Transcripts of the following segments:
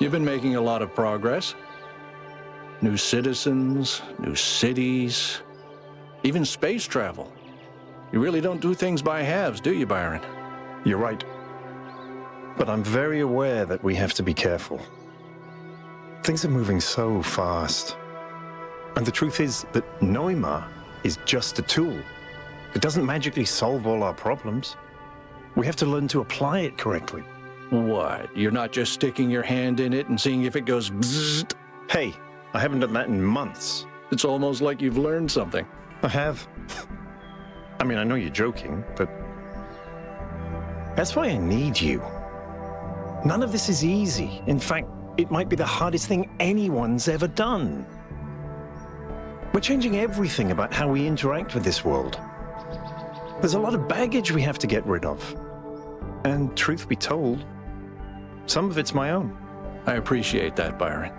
You've been making a lot of progress. New citizens, new cities, even space travel. You really don't do things by halves, do you, Byron? You're right. But I'm very aware that we have to be careful. Things are moving so fast. And the truth is that Neuma is just a tool. It doesn't magically solve all our problems. We have to learn to apply it correctly. What? You're not just sticking your hand in it and seeing if it goes bzzzt? Hey, I haven't done that in months. It's almost like you've learned something. I have. I mean, I know you're joking, but that's why I need you. None of this is easy. In fact, it might be the hardest thing anyone's ever done. We're changing everything about how we interact with this world. There's a lot of baggage we have to get rid of. And truth be told, some of it's my own. I appreciate that, Byron.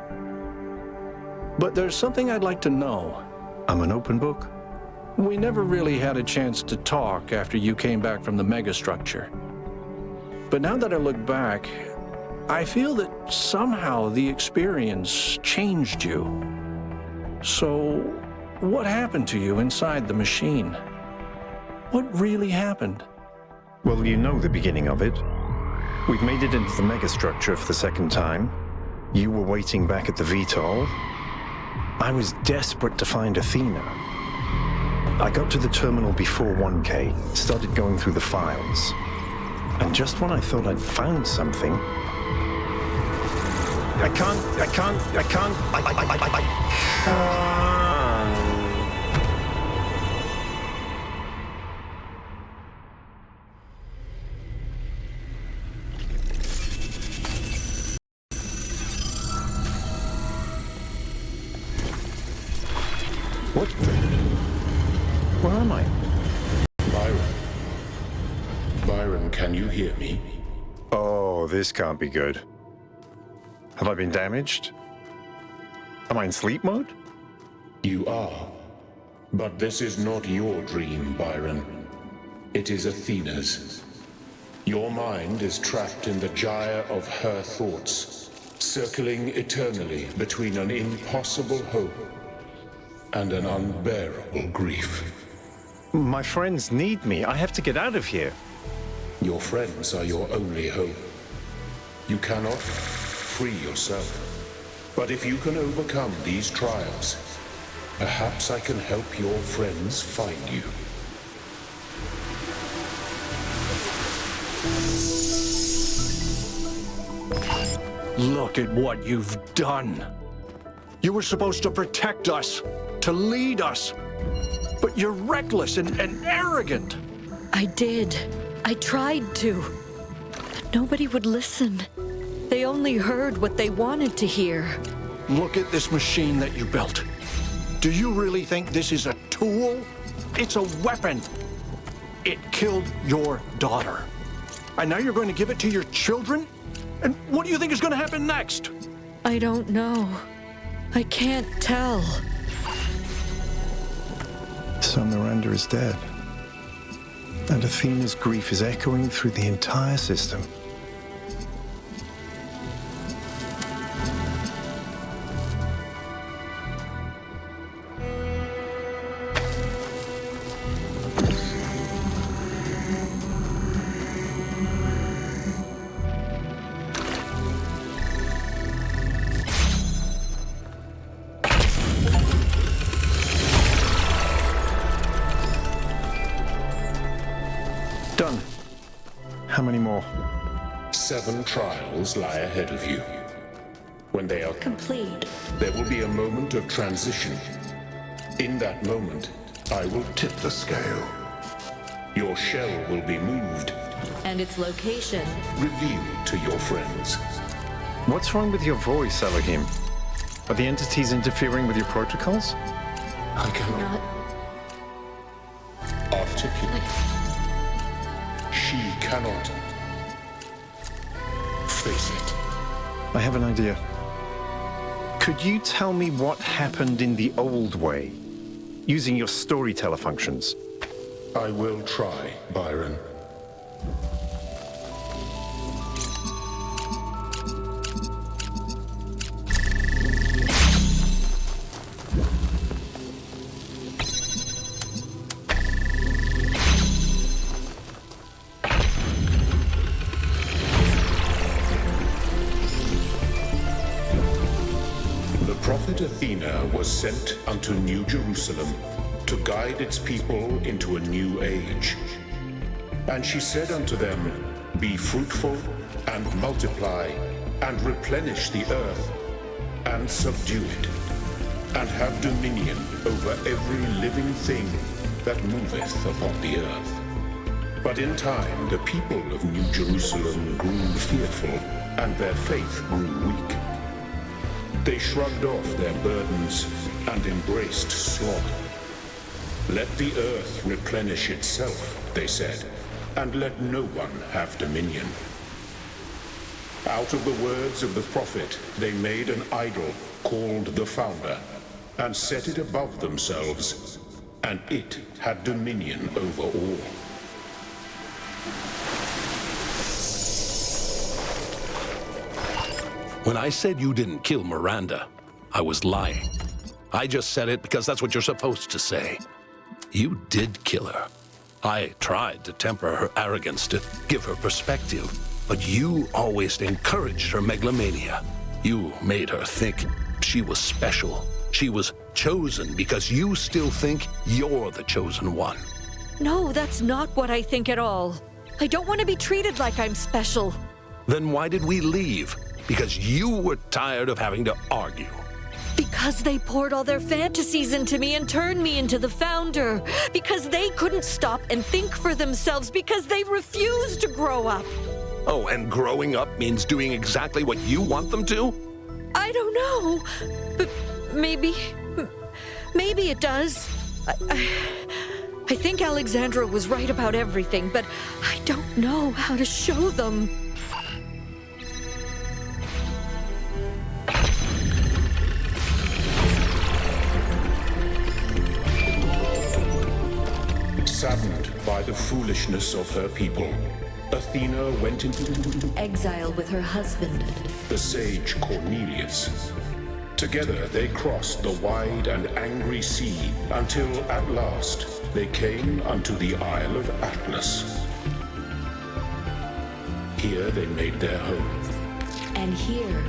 But there's something I'd like to know. I'm an open book. We never really had a chance to talk after you came back from the megastructure. But now that I look back, I feel that somehow the experience changed you. So, what happened to you inside the machine? What really happened? Well, you know the beginning of it. We'd made it into the megastructure for the second time. You were waiting back at the VTOL. I was desperate to find Athena. I got to the terminal before 1K, started going through the files. And just when I thought I'd found something, What the? Where am I? Byron, can you hear me? Oh, this can't be good. Have I been damaged? Am I in sleep mode? You are. But this is not your dream, Byron. It is Athena's. Your mind is trapped in the gyre of her thoughts, circling eternally between an impossible hope and an unbearable grief. My friends need me. I have to get out of here. Your friends are your only hope. You cannot free yourself. But if you can overcome these trials, perhaps I can help your friends find you. Look at what you've done. You were supposed to protect us, to lead us. But you're reckless and arrogant. I did. I tried to. But nobody would listen. They only heard what they wanted to hear. Look at this machine that you built. Do you really think this is a tool? It's a weapon. It killed your daughter. And now you're going to give it to your children? And what do you think is going to happen next? I don't know. I can't tell. So Miranda is dead. And Athena's grief is echoing through the entire system. Done. How many more? 7 trials lie ahead of you. When they are Complete. there will be a moment of transition. In that moment, I will tip the scale. Your shell will be moved, And its location. revealed to your friends. What's wrong with your voice, Elohim? Are the entities interfering with your protocols? I cannot. Not articulate. She cannot face it. I have an idea. Could you tell me what happened in the old way, using your storyteller functions? I will try, Byron. Athena was sent unto New Jerusalem to guide its people into a new age. And she said unto them, Be fruitful, and multiply, and replenish the earth, and subdue it, and have dominion over every living thing that moveth upon the earth. But in time the people of New Jerusalem grew fearful, and their faith grew weak. They shrugged off their burdens and embraced slaughter. Let the earth replenish itself, they said, and let no one have dominion. Out of the words of the prophet, they made an idol called the Founder, and set it above themselves, and it had dominion over all. When I said you didn't kill Miranda, I was lying. I just said it because that's what you're supposed to say. You did kill her. I tried to temper her arrogance, to give her perspective, but you always encouraged her megalomania. You made her think she was special. She was chosen because you still think you're the chosen one. No, that's not what I think at all. I don't want to be treated like I'm special. Then why did we leave? Because you were tired of having to argue. Because they poured all their fantasies into me and turned me into the Founder. Because they couldn't stop and think for themselves. Because they refused to grow up. Oh, and growing up means doing exactly what you want them to? I don't know. But maybe it does. I think Alexandra was right about everything, but I don't know how to show them. Saddened by the foolishness of her people, Athena went into Exile with her husband. the sage Cornelius. Together they crossed the wide and angry sea until at last they came unto the Isle of Atlas. Here they made their home. And here,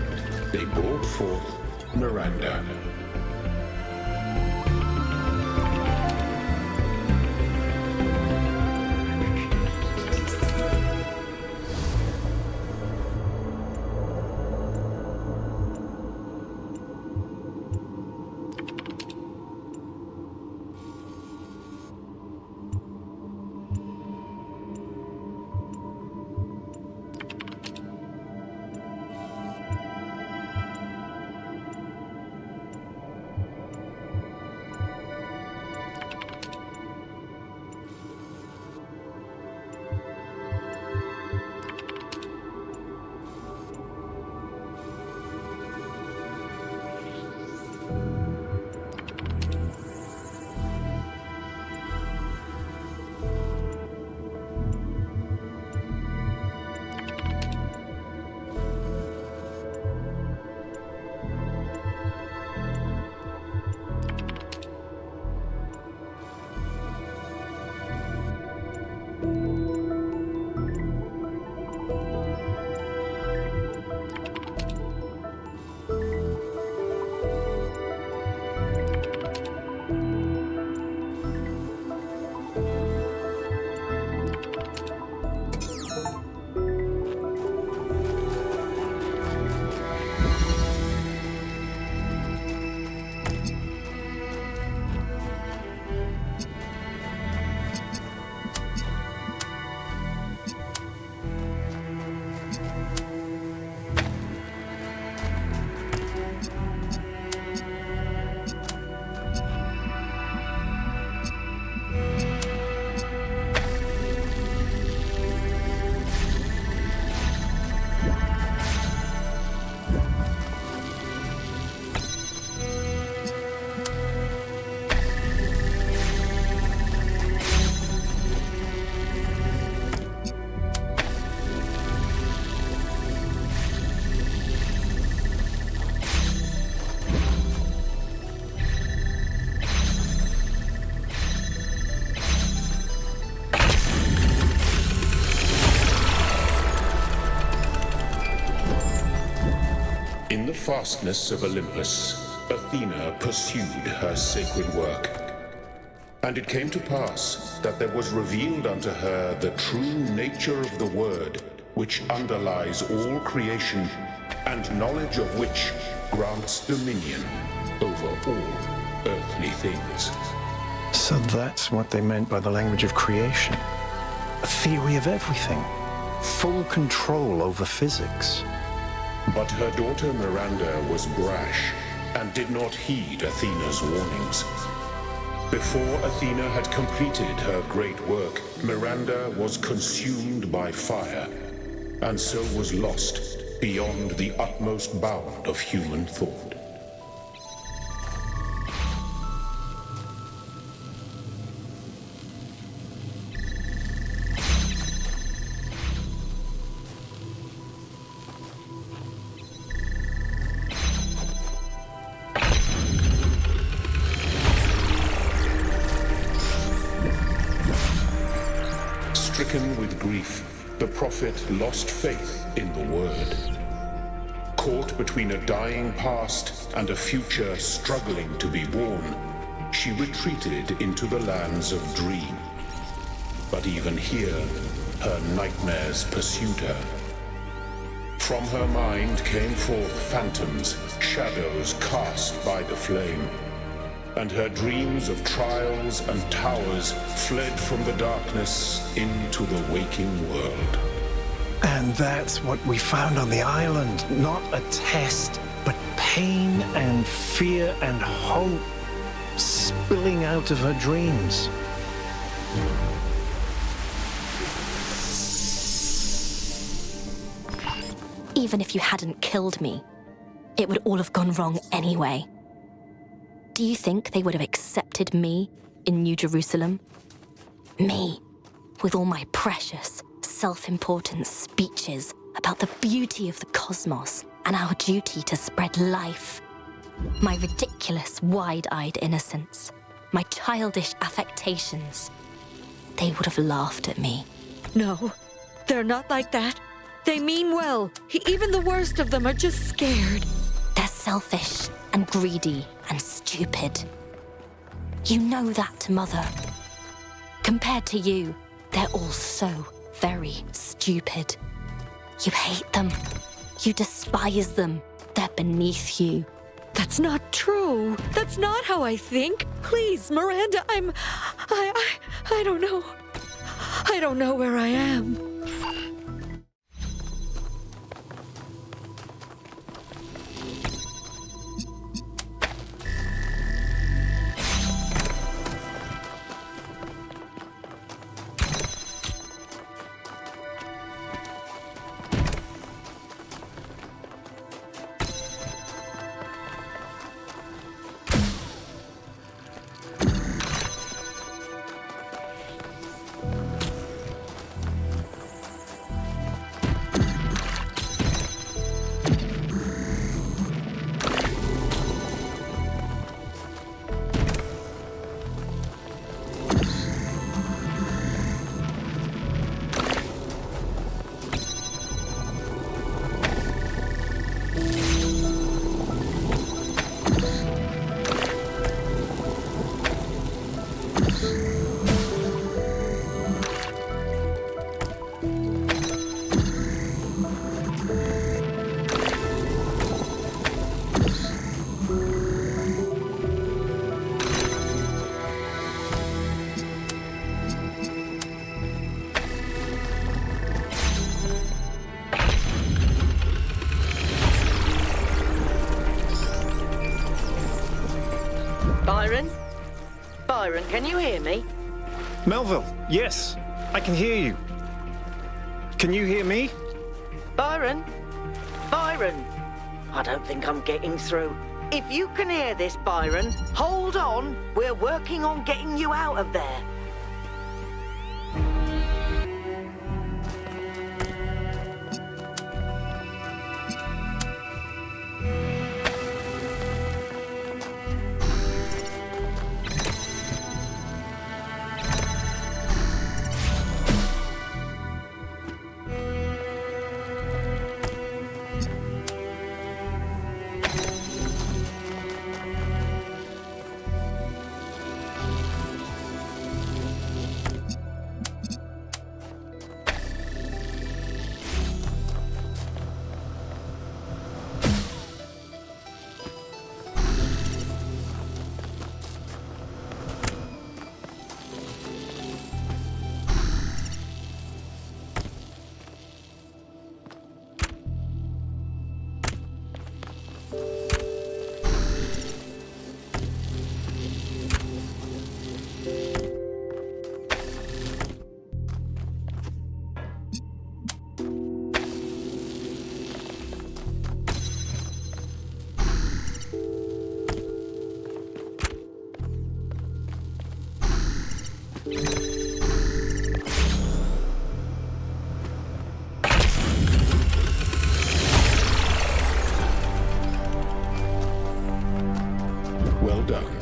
They brought forth Miranda. In the fastness of Olympus, Athena pursued her sacred work. And it came to pass that there was revealed unto her the true nature of the Word, which underlies all creation, and knowledge of which grants dominion over all earthly things. So that's what they meant by the language of creation. A theory of everything. Full control over physics. But her daughter Miranda was brash and did not heed Athena's warnings. Before Athena had completed her great work, Miranda was consumed by fire, and so was lost beyond the utmost bound of human thought. Stricken with grief, the prophet lost faith in the Word. Caught between a dying past and a future struggling to be born, she retreated into the lands of dream. But even here, her nightmares pursued her. From her mind came forth phantoms, shadows cast by the flame. And her dreams of trials and towers fled from the darkness into the waking world. And that's what we found on the island. Not a test, but pain and fear and hope spilling out of her dreams. Even if you hadn't killed me, it would all have gone wrong anyway. Do you think they would have accepted me in New Jerusalem? Me, with all my precious, self-important speeches about the beauty of the cosmos and our duty to spread life. My ridiculous, wide-eyed innocence, my childish affectations. They would have laughed at me. No, they're not like that. They mean well. Even the worst of them are just scared. They're selfish and greedy and stupid. You know that, Mother. Compared to you, they're all so very stupid. You hate them. You despise them. They're beneath you. That's not true. That's not how I think. Please, Miranda, I don't know. I don't know where I am. Byron? Byron, can you hear me? Melville, yes, I can hear you. Can you hear me? Byron? Byron? I don't think I'm getting through. If you can hear this, Byron, hold on. We're working on getting you out of there. done.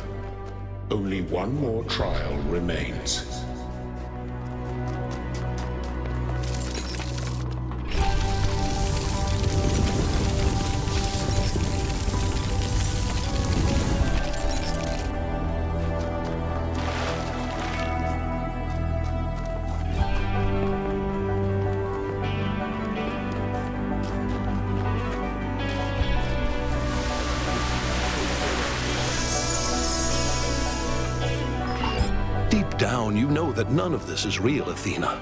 Only one more trial remains. Deep down, you know that none of this is real, Athena.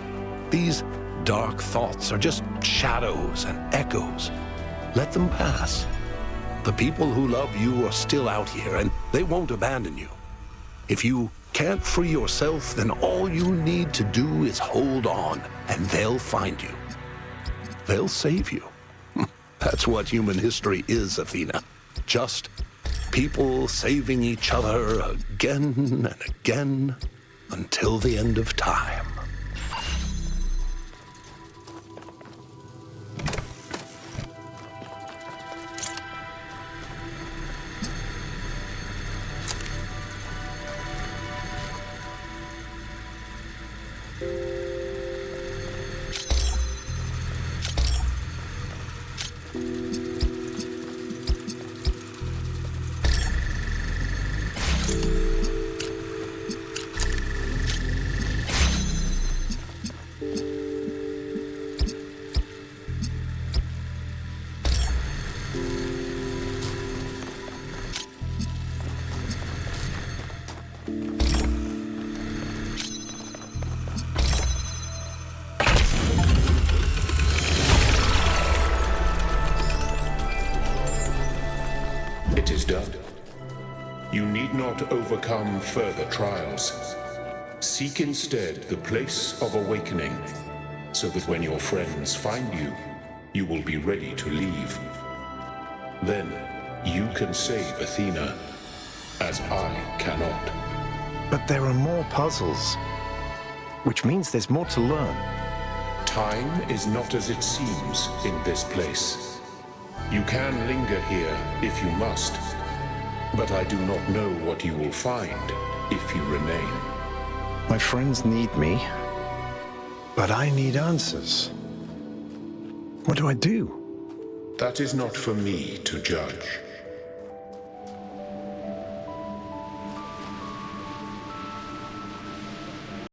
These dark thoughts are just shadows and echoes. Let them pass. The people who love you are still out here, and they won't abandon you. If you can't free yourself, then all you need to do is hold on, and they'll find you. They'll save you. That's what human history is, Athena. Just people saving each other again and again until the end of time. It is done. You need not overcome further trials. Seek instead the place of awakening, so that when your friends find you, you will be ready to leave. Then you can save Athena, as I cannot. But there are more puzzles, which means there's more to learn. Time is not as it seems in this place. You can linger here if you must, but I do not know what you will find if you remain. My friends need me, but I need answers. What do I do? That is not for me to judge.